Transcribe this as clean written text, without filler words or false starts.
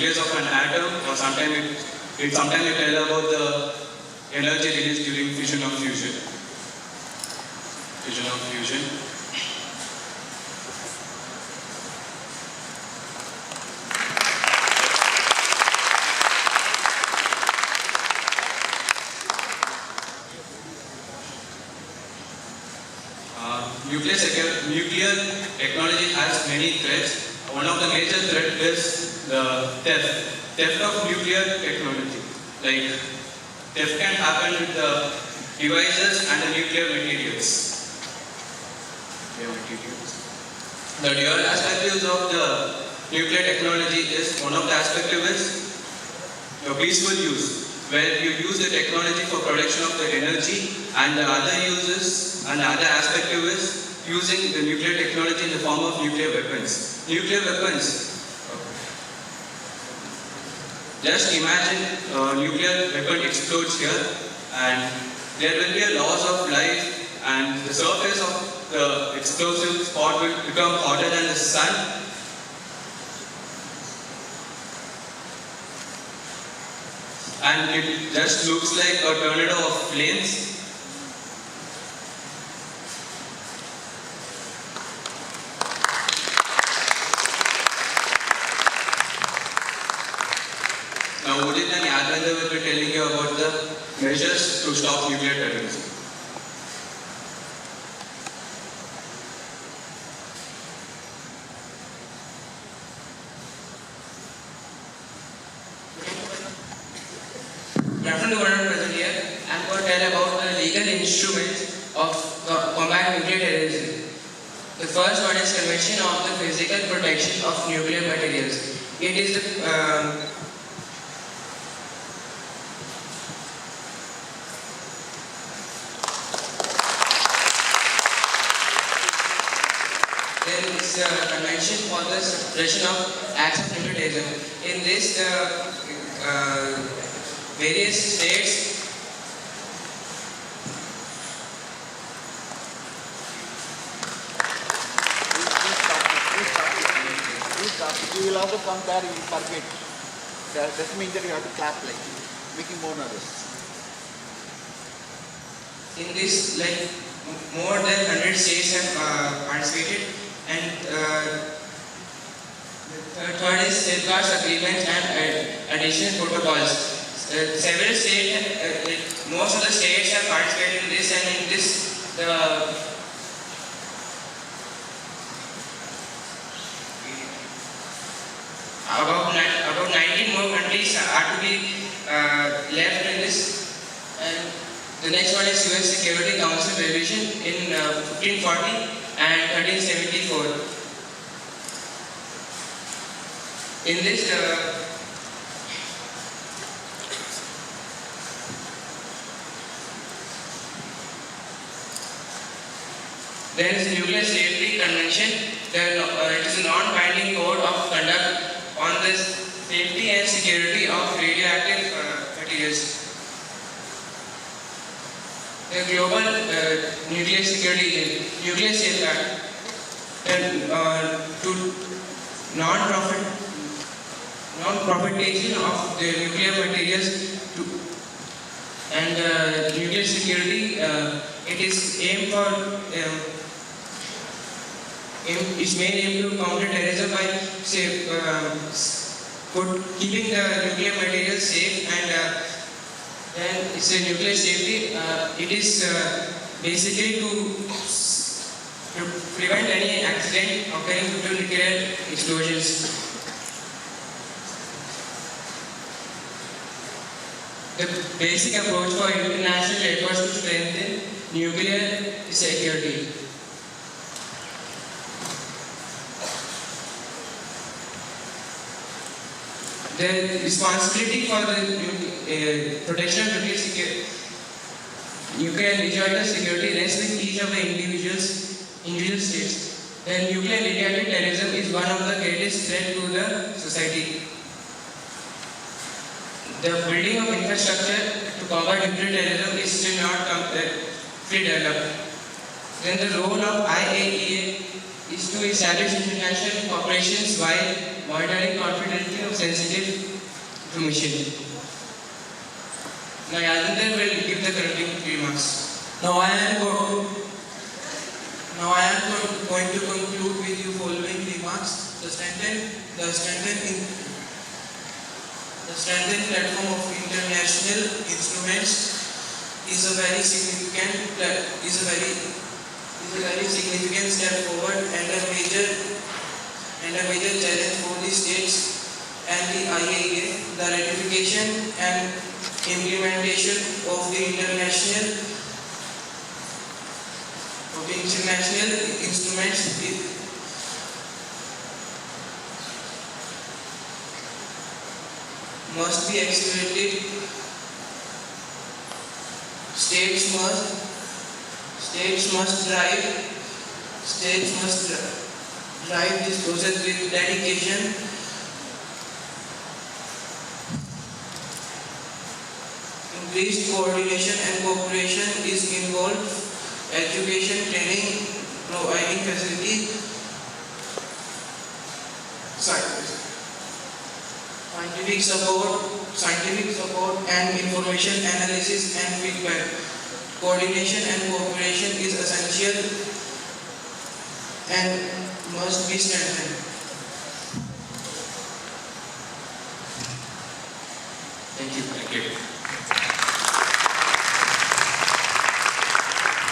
nucleus of an atom, or sometimes it tell about the energy released during fission or fusion. Fission or fusion. Nuclear technology has many threats. One of the major threats is the theft of nuclear technology. Like, theft can happen with the devices and the nuclear materials. The dual aspects of the nuclear technology is, one of the aspects is the peaceful use, where you use the technology for production of the energy, and the other uses and the other aspect is using the nuclear technology in the form of nuclear weapons. Nuclear weapons. Just imagine a nuclear weapon explodes here, and there will be a loss of life, and the surface of the explosive spot will become hotter than the sun. And it just looks like a tornado of flames. Now, Udit and Yadvendra will be telling you about the measures to stop nuclear terrorism. Good afternoon to everyone present here. I am going to tell about the legal instruments of combat nuclear terrorism. The first one is Convention of the Physical Protection of Nuclear Materials. It is the Convention for the Suppression of Acts of Nuclear Terrorism. In this, various states you will also come there, you will forget. That doesn't mean that you have to clap like making more nervous. In this, like, more than 100 states have participated, and the third is safeguards agreements and additional protocols. Several states, most of the states have participated in this, and in this, about 19 more countries are to be left in this. And the next one is US Security Council revision in 1540 and 1374. In this, there is the Nuclear Safety Convention. It is a non-binding code of conduct on the safety and security of radioactive materials. The Global Nuclear Security, Nuclear Safeguard, to non-profitation of the nuclear materials and nuclear security. It is aimed for its main aim to counter terrorism by keeping the nuclear materials safe, and then it's a nuclear safety. It is basically to prevent any accident occurring due to nuclear explosions. The basic approach for international efforts to strengthen nuclear security. The responsibility for the protection of nuclear and regional security rests with each of the individual states. The nuclear and radioactive terrorism is one of the greatest threats to the society. The building of infrastructure to combat nuclear terrorism is still not fully developed. Then the role of IAEA is to establish international corporations while monitoring confidentiality of sensitive information. Now Yadindra will give the concluding remarks. Now I am Going to conclude with you following remarks. The strengthened platform of international instruments is a very significant step forward and a major challenge for the states and the IAEA. The ratification and implementation of the international instruments must be accelerated. States must drive this process with dedication. Increased coordination and cooperation is involved. Education, training, providing facility, scientific support and information analysis and feedback. Coordination and cooperation is essential and must be strengthened.